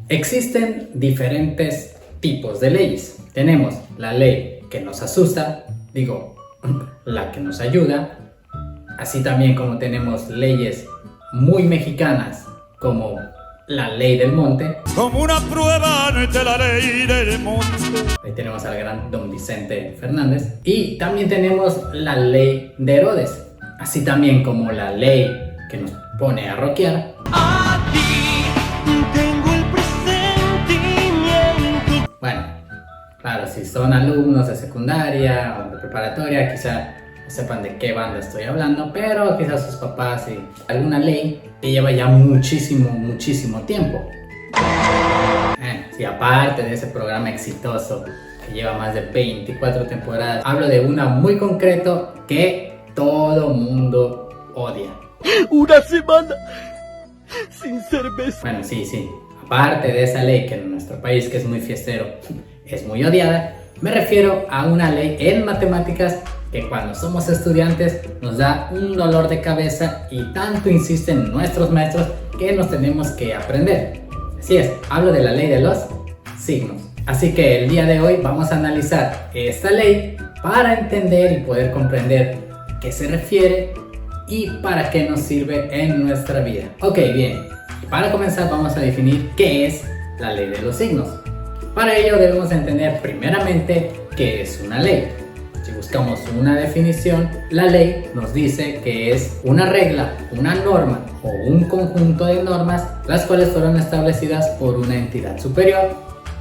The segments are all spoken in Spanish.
Existen diferentes tipos de leyes. Tenemos la ley que nos asusta, la que nos ayuda, así también como tenemos leyes muy mexicanas como la ley del monte. Como una prueba de la ley del monte. Ahí tenemos al gran don Vicente Fernández. Y también tenemos la ley de Herodes, así también como la ley que nos pone a rockear. Aquí tengo el presentimiento. Bueno, claro, si son alumnos de secundaria o de preparatoria, quizá no sepan de qué banda estoy hablando, pero quizás sus papás y alguna ley que lleva ya muchísimo tiempo. Si aparte de ese programa exitoso que lleva más de 24 temporadas, hablo de una muy concreto que todo mundo odia. Una semana sin cerveza. Bueno, sí. Aparte de esa ley que en nuestro país, que es muy fiestero, es muy odiada, me refiero a una ley en matemáticas que cuando somos estudiantes nos da un dolor de cabeza y tanto insisten nuestros maestros que nos tenemos que aprender. Así es, hablo de la ley de los signos. Así que el día de hoy vamos a analizar esta ley para entender y poder comprender a qué se refiere y para qué nos sirve en nuestra vida. Ok, bien. Para comenzar vamos a definir qué es la ley de los signos. Para ello debemos entender primeramente qué es una ley. Si buscamos una definición, la ley nos dice que es una regla, una norma o un conjunto de normas las cuales fueron establecidas por una entidad superior,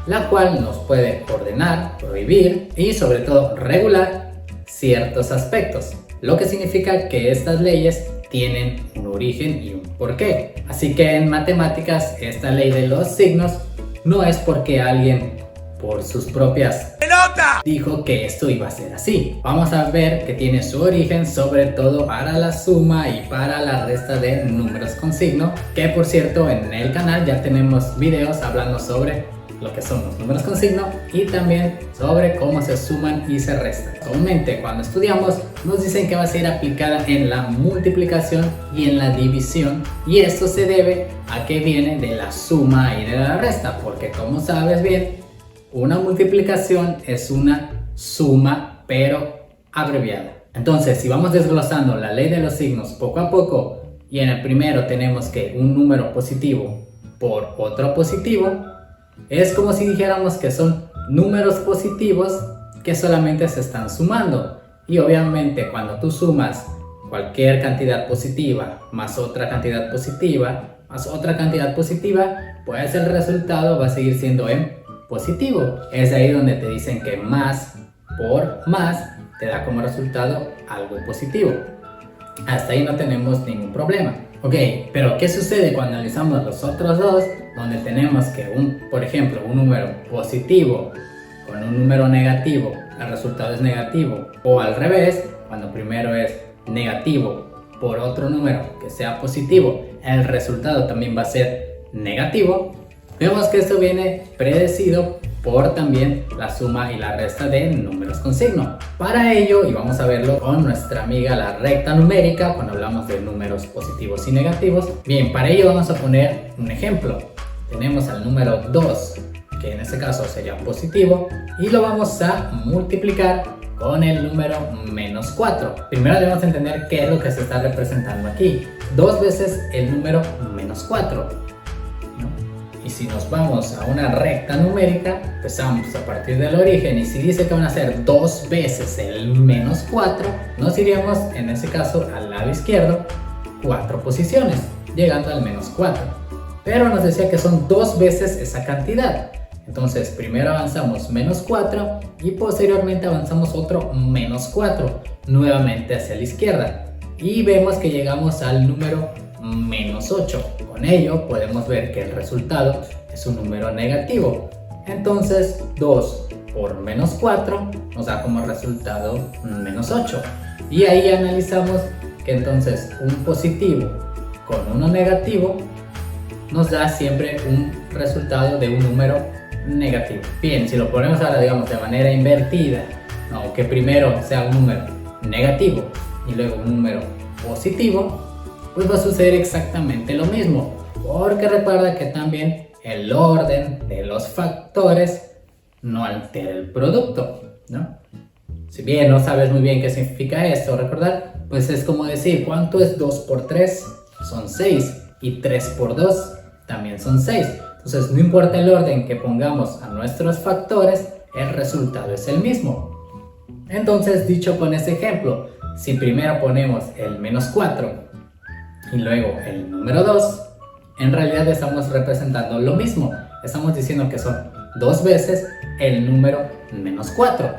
la cual nos puede ordenar, prohibir y sobre todo regular ciertos aspectos, lo que significa que estas leyes tienen un origen y un porqué. Así que en matemáticas esta ley de los signos no es porque alguien por sus propias dijo que esto iba a ser así. Vamos a ver que tiene su origen sobre todo para la suma y para la resta de números con signo, que por cierto en el canal ya tenemos videos hablando sobre lo que son los números con signo y también sobre cómo se suman y se restan. Comúnmente cuando estudiamos nos dicen que va a ser aplicada en la multiplicación y en la división, y esto se debe a que viene de la suma y de la resta, porque como sabes bien, una multiplicación es una suma pero abreviada. Entonces si vamos desglosando la ley de los signos poco a poco, y en el primero tenemos que un número positivo por otro positivo, es como si dijéramos que son números positivos que solamente se están sumando. Y obviamente cuando tú sumas cualquier cantidad positiva más otra cantidad positiva más otra cantidad positiva, pues el resultado va a seguir siendo en positivo. Es ahí donde te dicen que más por más te da como resultado algo positivo. Hasta ahí no tenemos ningún problema. Ok, pero ¿qué sucede cuando analizamos los otros dos? Donde tenemos que, por ejemplo, un número positivo con un número negativo, el resultado es negativo. O al revés, cuando primero es negativo por otro número que sea positivo, el resultado también va a ser negativo. Vemos que esto viene predecido por también la suma y la resta de números con signo. Para ello, y vamos a verlo con nuestra amiga la recta numérica cuando hablamos de números positivos y negativos. Bien, para ello vamos a poner un ejemplo. Tenemos al número 2, que en este caso sería positivo, y lo vamos a multiplicar con el número menos 4. Primero debemos entender qué es lo que se está representando aquí. 2 veces el número menos 4. Y si nos vamos a una recta numérica, empezamos a partir del origen, y si dice que van a ser 2 veces el menos 4, nos iríamos en ese caso al lado izquierdo 4 posiciones, llegando al menos 4. Pero nos decía que son 2 veces esa cantidad. Entonces primero avanzamos menos 4 y posteriormente avanzamos otro menos 4, nuevamente hacia la izquierda. Y vemos que llegamos al número menos 8. Con ello podemos ver que el resultado es un número negativo. Entonces 2 por menos 4 nos da como resultado menos 8. Y ahí analizamos que entonces un positivo con uno negativo nos da siempre un resultado de un número negativo. Bien, si lo ponemos ahora digamos de manera invertida, que primero sea un número negativo y luego un número positivo, pues va a suceder exactamente lo mismo, porque recuerda que también el orden de los factores no altera el producto, ¿no? Si bien no sabes muy bien qué significa esto, recordar, pues es como decir, ¿cuánto es 2 por 3? Son 6, y 3 por 2 también son 6. Entonces no importa el orden que pongamos a nuestros factores, el resultado es el mismo. Entonces, dicho con este ejemplo, si primero ponemos el menos 4 y luego el número 2, en realidad estamos representando lo mismo. Estamos diciendo que son 2 veces el número menos 4.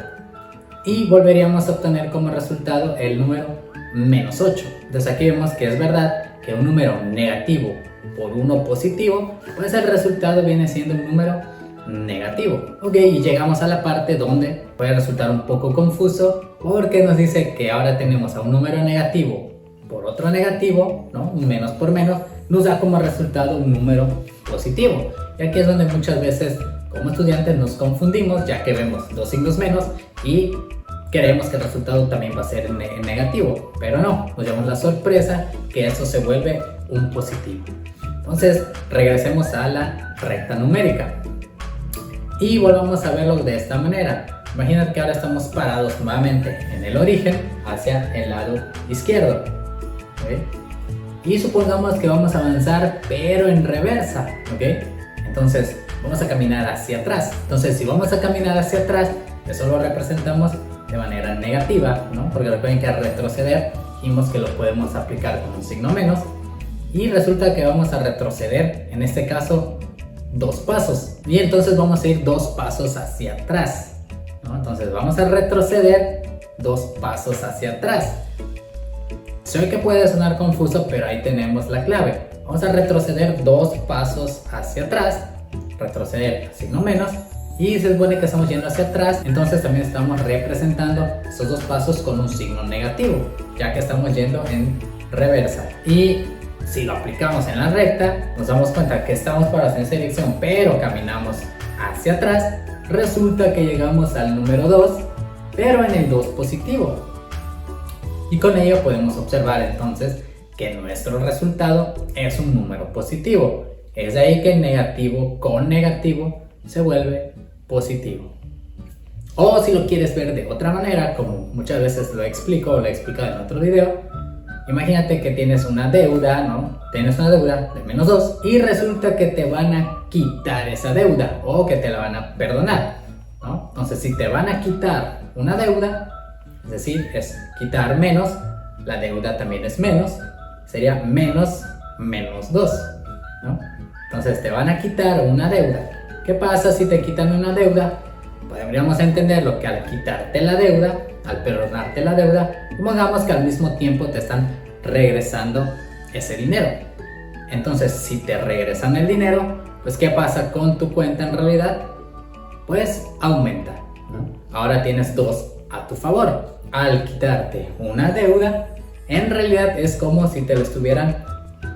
Y volveríamos a obtener como resultado el número menos 8. Entonces aquí vemos que es verdad que un número negativo por uno positivo, pues el resultado viene siendo un número negativo. Ok, y llegamos a la parte donde puede resultar un poco confuso, porque nos dice que ahora tenemos a un número negativo por otro negativo, ¿no? Un menos por menos, nos da como resultado un número positivo. Y aquí es donde muchas veces como estudiantes nos confundimos, ya que vemos dos signos menos y creemos que el resultado también va a ser negativo, pero no, nos llevamos la sorpresa que eso se vuelve un positivo. Entonces regresemos a la recta numérica y volvamos a verlo de esta manera. Imagina que ahora estamos parados nuevamente en el origen hacia el lado izquierdo, ¿okay? Y supongamos que vamos a avanzar pero en reversa, ¿ok? Entonces vamos a caminar hacia atrás. Entonces si vamos a caminar hacia atrás, eso lo representamos de manera negativa, ¿no? Porque recuerden que al retroceder dijimos que lo podemos aplicar con un signo menos, y resulta que vamos a retroceder, en este caso, 2 pasos, y entonces vamos a ir 2 pasos hacia atrás, ¿no? Entonces vamos a retroceder 2 pasos hacia atrás. Sé que puede sonar confuso, pero ahí tenemos la clave. Vamos a retroceder 2 pasos hacia atrás, retroceder signo menos, y se supone que estamos yendo hacia atrás, entonces también estamos representando esos 2 pasos con un signo negativo, ya que estamos yendo en reversa. Y si lo aplicamos en la recta, nos damos cuenta que estamos parados en esa dirección, pero caminamos hacia atrás. Resulta que llegamos al número 2, pero en el 2 positivo. Y con ello podemos observar entonces que nuestro resultado es un número positivo. Es de ahí que negativo con negativo se vuelve positivo. O si lo quieres ver de otra manera, como muchas veces lo explico o lo he explicado en otro video, imagínate que tienes una deuda, ¿no? Tienes una deuda de menos 2 y resulta que te van a quitar esa deuda o que te la van a perdonar, ¿no? Entonces si te van a quitar una deuda, es decir, es quitar menos, la deuda también es menos, sería menos 2, ¿no? Entonces te van a quitar una deuda. ¿Qué pasa si te quitan una deuda? Podríamos entenderlo que al quitarte la deuda, al perdonarte la deuda, supongamos que al mismo tiempo te están regresando ese dinero. Entonces si te regresan el dinero, pues ¿qué pasa con tu cuenta en realidad? Pues aumenta, ¿no? Ahora tienes 2 a tu favor. Al quitarte una deuda, en realidad es como si te lo estuvieran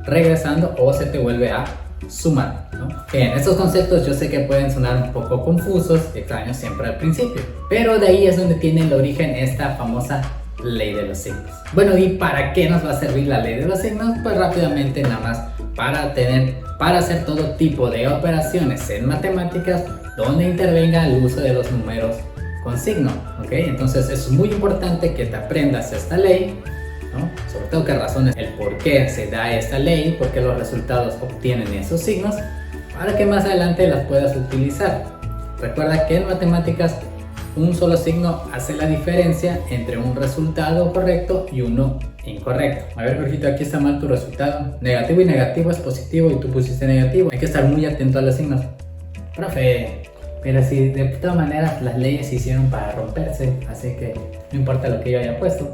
regresando o se te vuelve a sumar, ¿no? Bien, estos conceptos yo sé que pueden sonar un poco confusos y extraños siempre al principio, pero de ahí es donde tiene el origen esta famosa ley de los signos. Bueno, ¿y para qué nos va a servir la ley de los signos? Pues rápidamente nada más para hacer todo tipo de operaciones en matemáticas donde intervenga el uso de los números con signo, ¿ok? Entonces es muy importante que te aprendas esta ley, ¿no? Sobre todo que razones el por qué se da esta ley, por qué los resultados obtienen esos signos, para que más adelante las puedas utilizar. Recuerda que en matemáticas un solo signo hace la diferencia entre un resultado correcto y uno incorrecto. A ver, Jorgito, aquí está mal tu resultado. Negativo y negativo es positivo y tú pusiste negativo. Hay que estar muy atento a los signos. Profe, pero si de todas maneras las leyes se hicieron para romperse, así que no importa lo que yo haya puesto.